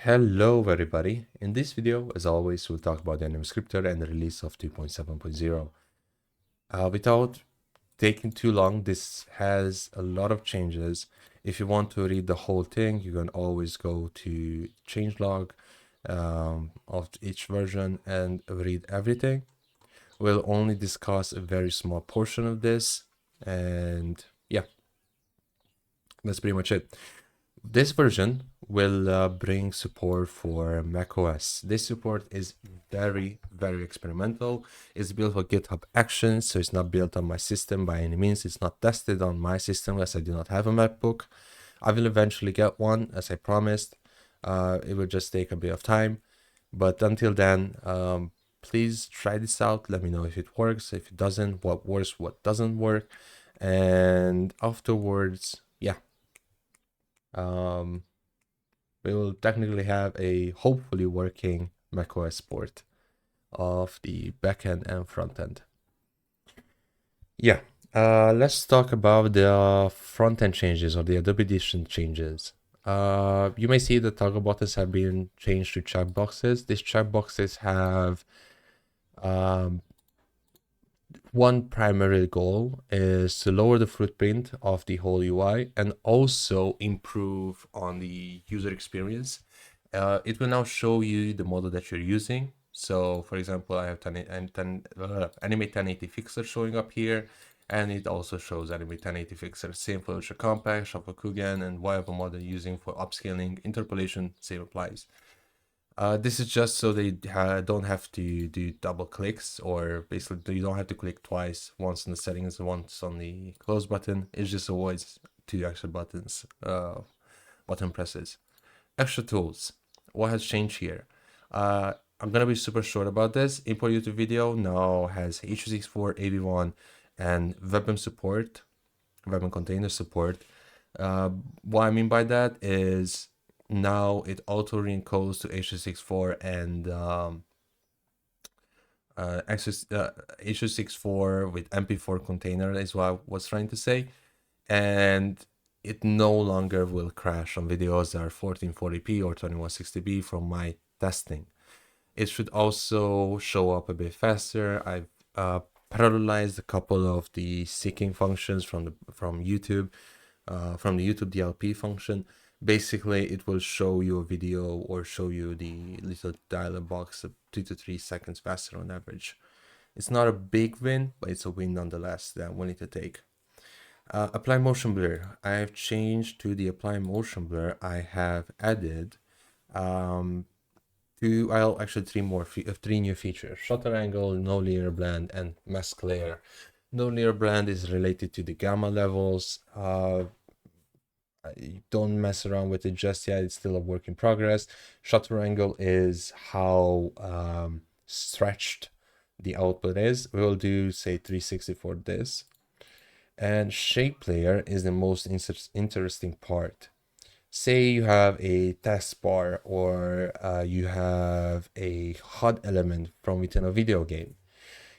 Hello everybody. In this video, as always, we'll talk about the TheAnimeScripter and the release of 2.7.0. Without taking too long, this has a lot of changes. If you want to read the whole thing, you can always go to changelog of each version and read everything. We'll only discuss a very small portion of this, and yeah, that's pretty much it. This version will bring support for macOS. This support is very experimental. It's built for GitHub Actions, so it's not built on my system by any means. It's not tested on my system as I do not have a MacBook. I will eventually get one, as I promised. It will just take a bit of time. But until then, please try this out. Let me know if it works, if it doesn't, what works, what doesn't work. And afterwards, yeah. We will technically have a hopefully working macOS port of the backend and frontend. Yeah, let's talk about the frontend changes or the Adobe Edition changes. You may see the toggle buttons have been changed to checkboxes. These checkboxes have one primary goal is to lower the footprint of the whole UI and also improve on the user experience. It will now show you the model that you're using. So for example, I have Anime 1080 Fixer showing up here, and it also shows Anime 1080 Fixer, same for Ultra Compact, Shofukugen, and whatever model you're using for upscaling, interpolation, same applies. This is just so they don't have to do double clicks, or basically you don't have to click twice, once on the settings and once on the close button. It just avoids two extra buttons, button presses. Extra tools. What has changed here? I'm gonna be super short about this. Import YouTube video now has H.264, AV1, and Revamp support, Revamp container support. What I mean by that is now it auto reencodes to H.264 and H.264 with MP4 container is what I was trying to say, and it no longer will crash on videos that are 1440p or 2160p from my testing. It should also show up a bit faster. I've parallelized a couple of the seeking functions from YouTube, from the YouTube DLP function. Basically, it will show you a video or show you the little dialog box 2 to 3 seconds faster on average. It's not a big win, but it's a win nonetheless that I'm willing to take. Apply motion blur. I have changed to the apply motion blur. I have added three new features: shutter angle, no linear blend, and mask layer. No linear blend is related to the gamma levels. Don't mess around with it just yet. It's still a work in progress. Shutter angle is how stretched the output is. We will do, say, 360 for this. And shape layer is the most interesting part. Say you have a taskbar or you have a HUD element from within a video game.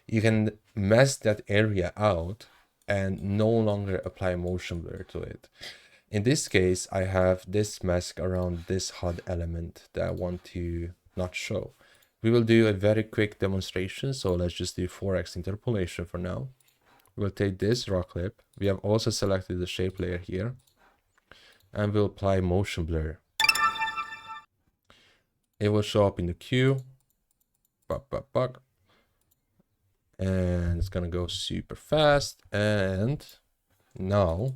You can mask that area out and no longer apply motion blur to it. In this case, I have this mask around this HUD element that I want to not show. We will do a very quick demonstration, so let's just do 4x interpolation for now. We'll take this raw clip. We have also selected the shape layer here, and we'll apply motion blur. It will show up in the queue. And it's gonna go super fast. And now,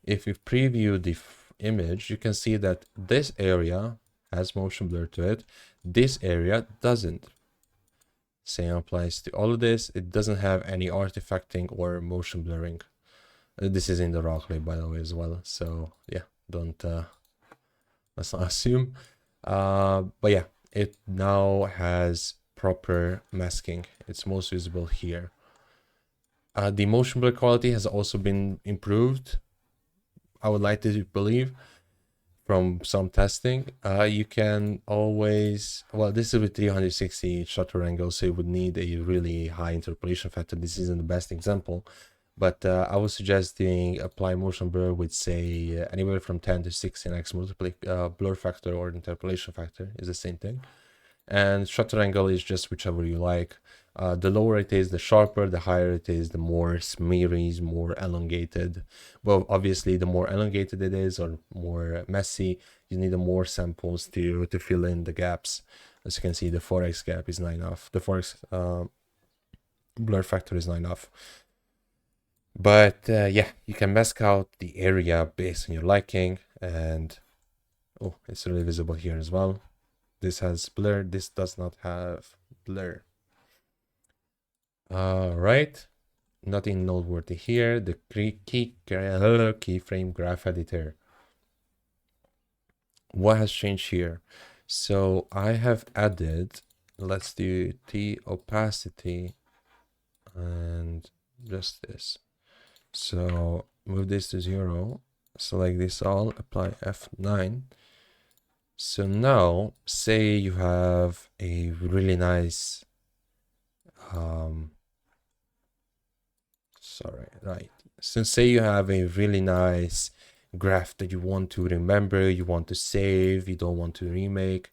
if we preview the image, you can see that this area has motion blur to it. This area doesn't. Same applies to all of this. It doesn't have any artifacting or motion blurring. This is in the raw clip, by the way, as well. So yeah, don't let's not assume. But yeah, it now has proper masking. It's most visible here. The motion blur quality has also been improved, I would like to believe, from some testing. You can always, well, this is with 360 shutter angle, so you would need a really high interpolation factor. This isn't the best example, But I was suggesting apply motion blur with, say, anywhere from 10 to 16x blur factor, or interpolation factor is the same thing. And shutter angle is just whichever you like. The lower it is, the sharper; the higher it is, the more smeary, more elongated. Well, obviously, the more elongated it is, or more messy, you need more samples to fill in the gaps. As you can see, the 4x gap is not enough. The 4x blur factor is not enough. But yeah, you can mask out the area based on your liking. And oh, it's really visible here as well. This has blur, this does not have blur. All right, nothing noteworthy here. The keyframe graph editor. What has changed here? So I have added, let's do T opacity and just this. So move this to 0, select this all, apply F9. So now, say you have a really nice, So say you have a really nice graph that you want to remember, you want to save, you don't want to remake.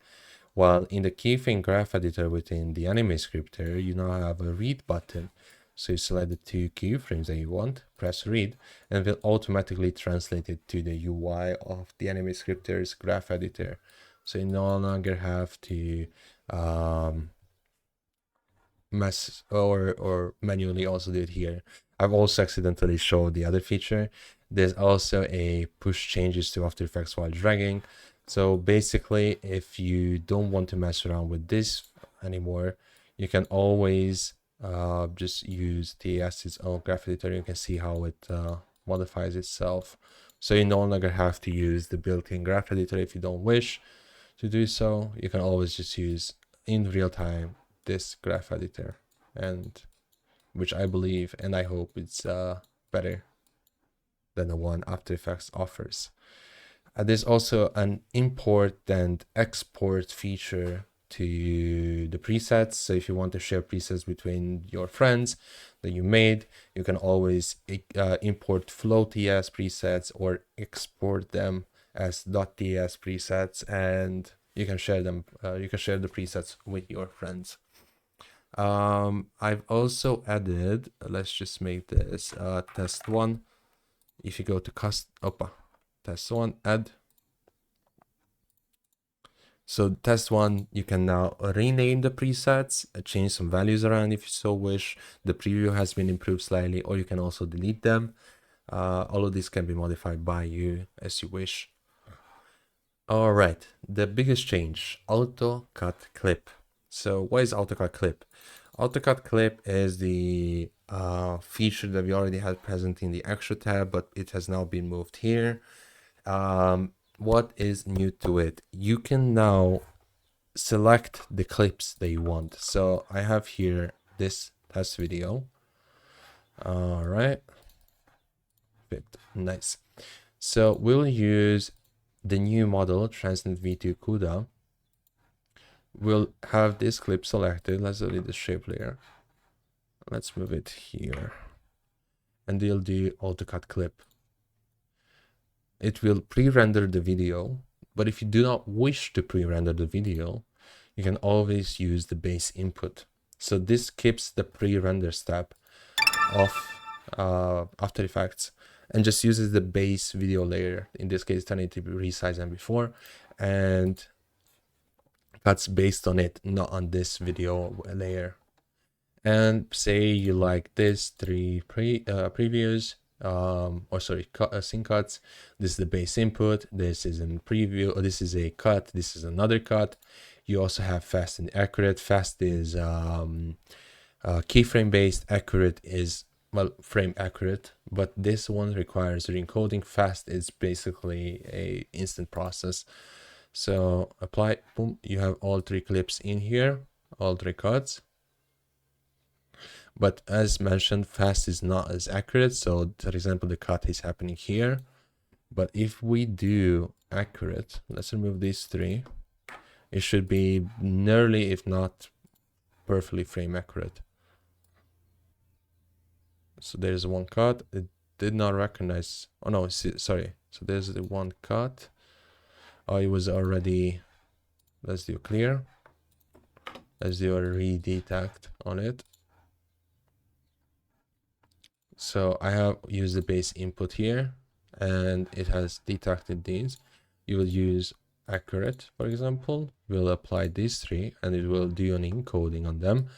Well, in the keyframe graph editor within the TheAnimeScripter, you now have a read button. So you select the 2 keyframes that you want, press read, and it will automatically translate it to the UI of the TheAnimeScripter's graph editor. So you no longer have to mess or manually also do it here. I've also accidentally showed the other feature. There's also a push changes to After Effects while dragging. So basically, if you don't want to mess around with this anymore, you can always just use its own graph editor. You can see how it modifies itself. So you no longer have to use the built-in graph editor if you don't wish to do so. You can always just use in real time this graph editor, and which I believe and I hope it's better than the one After Effects offers. There's also an import and export feature to the presets. So if you want to share presets between your friends that you made, you can always import flow.ts presets or export them as .ts presets, and you can share them. You can share the presets with your friends. I've also added, let's just make this test 1. If you go to test 1, add. So test 1, you can now rename the presets, change some values around if you so wish. The preview has been improved slightly, or you can also delete them. All of these can be modified by you as you wish. All right, the biggest change, auto cut clip. So what is auto cut clip? Auto cut clip is the feature that we already had present in the extra tab, but it has now been moved here. What is new to it? You can now select the clips that you want. So I have here this test video. All right, perfect, nice. So we'll use the new model Transient V2 CUDA. We'll have this clip selected. Let's delete the shape layer. Let's move it here, and we'll do auto cut clip. It will pre-render the video, but if you do not wish to pre-render the video, you can always use the base input. So this skips the pre-render step of After Effects and just uses the base video layer, in this case 1080p resize and before, and cuts based on it, not on this video layer. And say you like this 3 previews, or sorry, scene cuts. This is the base input, this is a preview, or this is a cut, this is another cut. You also have fast and accurate. Fast is keyframe based, accurate is, well, frame accurate, but this one requires re-encoding. Fast is basically a instant process. So apply, boom, you have all 3 clips in here, all 3 cuts. But as mentioned, fast is not as accurate. So for example, the cut is happening here. But if we do accurate, let's remove these 3. It should be nearly, if not perfectly, frame accurate. So there's one cut. It did not recognize. Oh no, sorry. So there's the one cut. Oh, it was already. Let's do clear. Let's do a redetect on it. So I have used the base input here, and it has detected these. You will use accurate, for example. We'll apply these three, and it will do an encoding on them,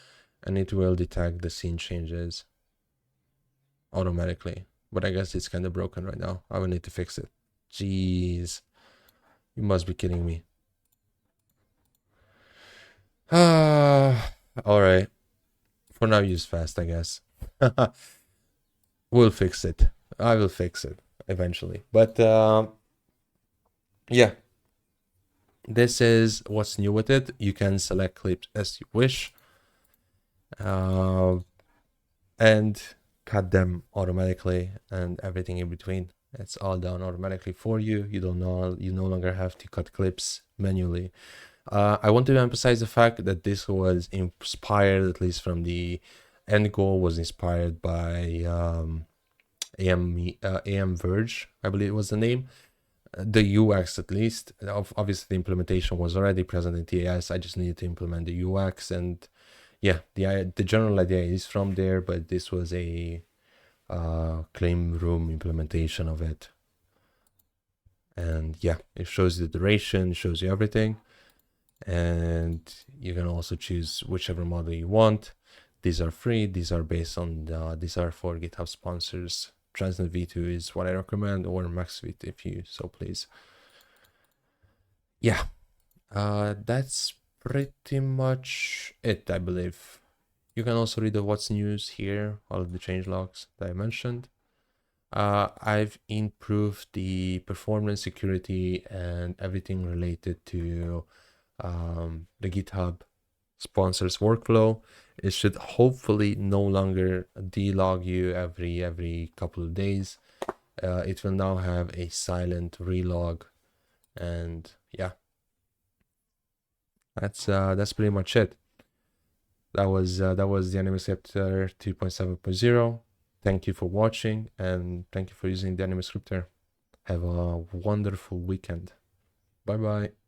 and it will detect the scene changes automatically. But I guess it's kind of broken right now. I will need to fix it. Jeez, you must be kidding me. All right. For now, use fast, I guess. We'll fix it. I will fix it eventually. But yeah, this is what's new with it. You can select clips as you wish, and cut them automatically and everything in between. It's all done automatically for you. You no longer have to cut clips manually. I want to emphasize the fact that this was inspired, at least from the end goal, was inspired by AM Verge, I believe it was the name. The UX, at least. Obviously, the implementation was already present in TAS. I just needed to implement the UX, and yeah, the general idea is from there, but this was a claim room implementation of it. And yeah, it shows the duration, shows you everything, and you can also choose whichever model you want. These are free. These are based on these are for GitHub sponsors. Transnet V2 is what I recommend, or MaxVit if you so please. Yeah, that's pretty much it, I believe. You can also read the what's news here, all of the change logs that I mentioned. I've improved the performance, security, and everything related to the GitHub sponsors workflow. It should hopefully no longer delog you every couple of days. It will now have a silent relog, and yeah, that's pretty much it. That was the TheAnimeScripter 2.7.0. Thank you for watching, and thank you for using the TheAnimeScripter. Have a wonderful weekend. Bye bye.